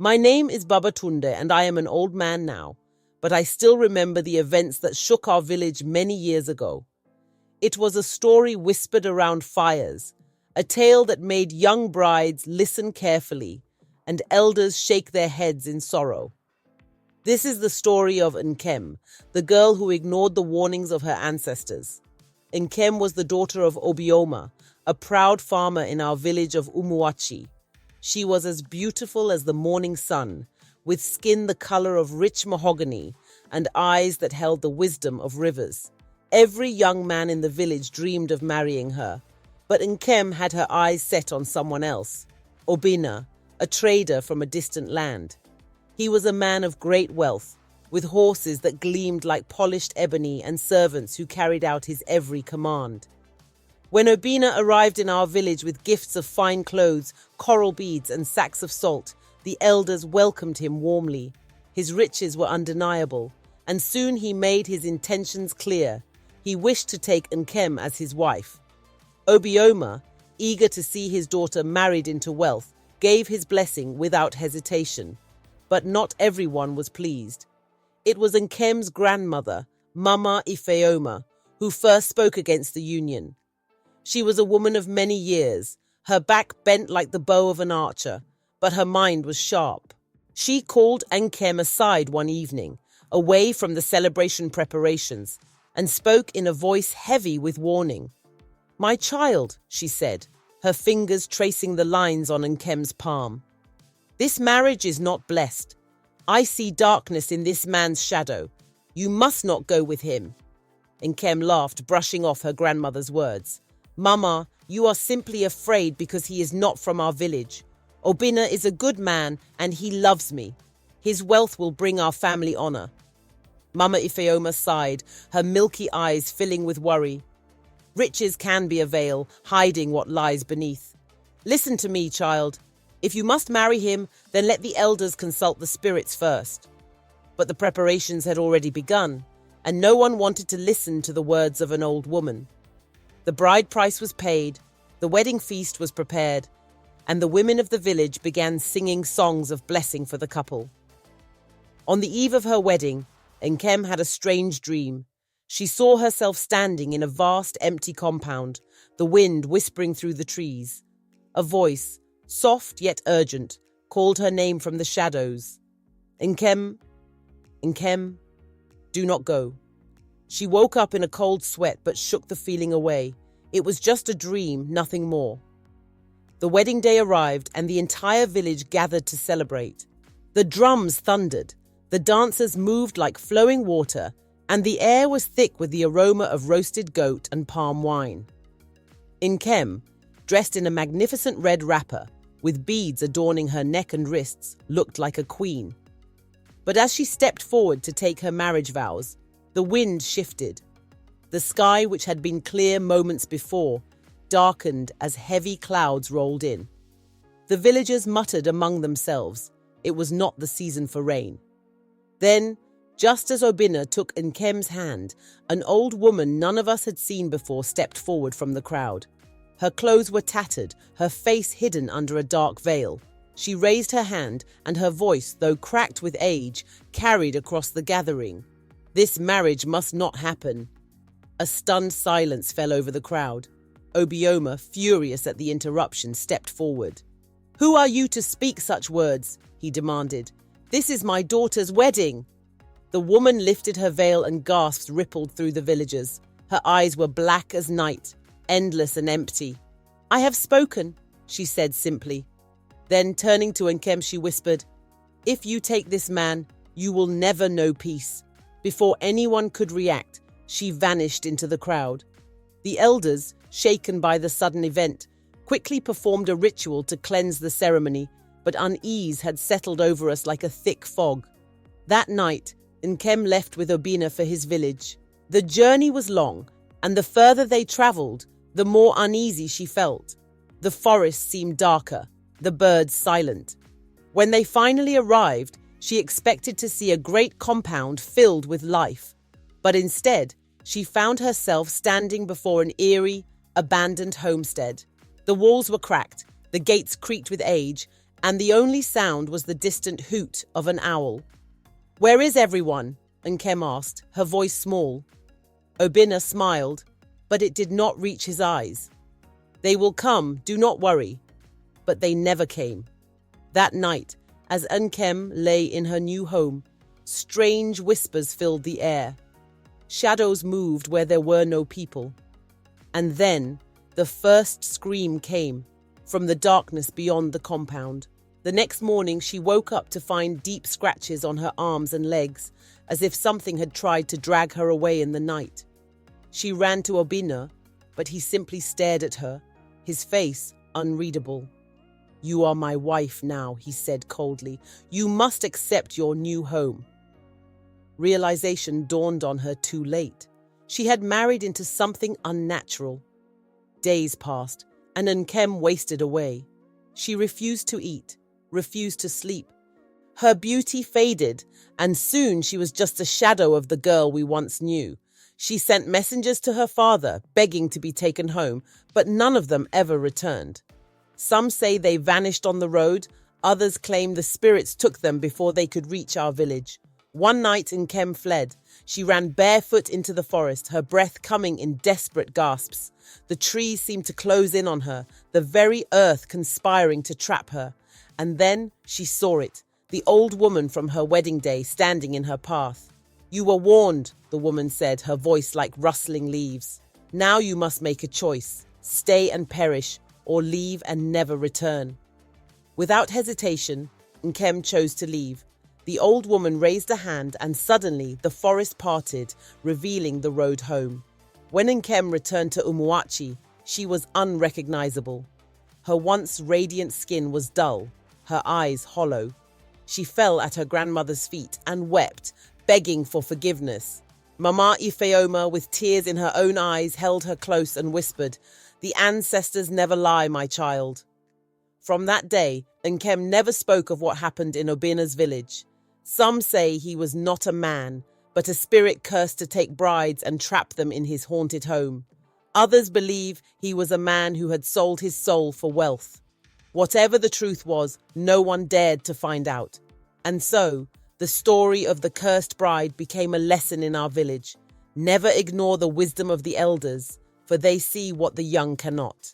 My name is Babatunde and I am an old man now, but I still remember the events that shook our village many years ago. It was a story whispered around fires, a tale that made young brides listen carefully and elders shake their heads in sorrow. This is the story of Nkem, the girl who ignored the warnings of her ancestors. Nkem was the daughter of Obioma, a proud farmer in our village of Umuachi. She was as beautiful as the morning sun, with skin the color of rich mahogany and eyes that held the wisdom of rivers. Every young man in the village dreamed of marrying her, but Nkem had her eyes set on someone else, Obina, a trader from a distant land. He was a man of great wealth, with horses that gleamed like polished ebony and servants who carried out his every command. When Obina arrived in our village with gifts of fine clothes, coral beads, and sacks of salt, the elders welcomed him warmly. His riches were undeniable, and soon he made his intentions clear. He wished to take Nkem as his wife. Obioma, eager to see his daughter married into wealth, gave his blessing without hesitation. But not everyone was pleased. It was Nkem's grandmother, Mama Ifeoma, who first spoke against the union. She was a woman of many years, her back bent like the bow of an archer, but her mind was sharp. She called Nkem aside one evening, away from the celebration preparations, and spoke in a voice heavy with warning. "My child," she said, her fingers tracing the lines on Nkem's palm. "This marriage is not blessed. I see darkness in this man's shadow. You must not go with him." Nkem laughed, brushing off her grandmother's words. "Mama, you are simply afraid because he is not from our village. Obina is a good man and he loves me. His wealth will bring our family honor." Mama Ifeoma sighed, her milky eyes filling with worry. Riches can be a veil, hiding what lies beneath. "Listen to me, child. If you must marry him, then let the elders consult the spirits first." But the preparations had already begun, and no one wanted to listen to the words of an old woman. The bride price was paid, the wedding feast was prepared, and the women of the village began singing songs of blessing for the couple. On the eve of her wedding, Nkem had a strange dream. She saw herself standing in a vast empty compound, the wind whispering through the trees. A voice, soft yet urgent, called her name from the shadows. "Nkem, Nkem, do not go." She woke up in a cold sweat but shook the feeling away. It was just a dream, nothing more. The wedding day arrived and the entire village gathered to celebrate. The drums thundered, the dancers moved like flowing water, and the air was thick with the aroma of roasted goat and palm wine. Nkem, dressed in a magnificent red wrapper, with beads adorning her neck and wrists, looked like a queen. But as she stepped forward to take her marriage vows, the wind shifted. The sky, which had been clear moments before, darkened as heavy clouds rolled in. The villagers muttered among themselves. It was not the season for rain. Then, just as Obina took Nkem's hand, an old woman none of us had seen before stepped forward from the crowd. Her clothes were tattered, her face hidden under a dark veil. She raised her hand, and her voice, though cracked with age, carried across the gathering. "This marriage must not happen." A stunned silence fell over the crowd. Obioma, furious at the interruption, stepped forward. "Who are you to speak such words?" he demanded. "This is my daughter's wedding." The woman lifted her veil and gasps rippled through the villagers. Her eyes were black as night, endless and empty. "I have spoken," she said simply. Then, turning to Nkem, she whispered, "If you take this man, you will never know peace." Before anyone could react, she vanished into the crowd. The elders, shaken by the sudden event, quickly performed a ritual to cleanse the ceremony, but unease had settled over us like a thick fog. That night, Nkem left with Obina for his village. The journey was long, and the further they traveled, the more uneasy she felt. The forest seemed darker, the birds silent. When they finally arrived, she expected to see a great compound filled with life, but instead, she found herself standing before an eerie, abandoned homestead. The walls were cracked, the gates creaked with age, and the only sound was the distant hoot of an owl. "Where is everyone?" Nkem asked, her voice small. Obinna smiled, but it did not reach his eyes. "They will come, do not worry." But they never came. That night, as Nkem lay in her new home, strange whispers filled the air. Shadows moved where there were no people. And then the first scream came from the darkness beyond the compound. The next morning, she woke up to find deep scratches on her arms and legs, as if something had tried to drag her away in the night. She ran to Obinna, but he simply stared at her, his face unreadable. "You are my wife now," he said coldly. "You must accept your new home." Realization dawned on her too late. She had married into something unnatural. Days passed, and Nkem wasted away. She refused to eat, refused to sleep. Her beauty faded, and soon she was just a shadow of the girl we once knew. She sent messengers to her father, begging to be taken home, but none of them ever returned. Some say they vanished on the road, others claim the spirits took them before they could reach our village. One night Nkem fled. She ran barefoot into the forest, her breath coming in desperate gasps. The trees seemed to close in on her, the very earth conspiring to trap her. And then she saw it, the old woman from her wedding day standing in her path. "You were warned," the woman said, her voice like rustling leaves. "Now you must make a choice. Stay and perish, or leave and never return." Without hesitation, Nkem chose to leave. The old woman raised a hand, and suddenly the forest parted, revealing the road home. When Nkem returned to Umuachi, she was unrecognizable. Her once radiant skin was dull, her eyes hollow. She fell at her grandmother's feet and wept, begging for forgiveness. Mama Ifeoma, with tears in her own eyes, held her close and whispered, "The ancestors never lie, my child." From that day, Nkem never spoke of what happened in Obinna's village. Some say he was not a man, but a spirit cursed to take brides and trap them in his haunted home. Others believe he was a man who had sold his soul for wealth. Whatever the truth was, no one dared to find out. And so, the story of the cursed bride became a lesson in our village. Never ignore the wisdom of the elders, for they see what the young cannot.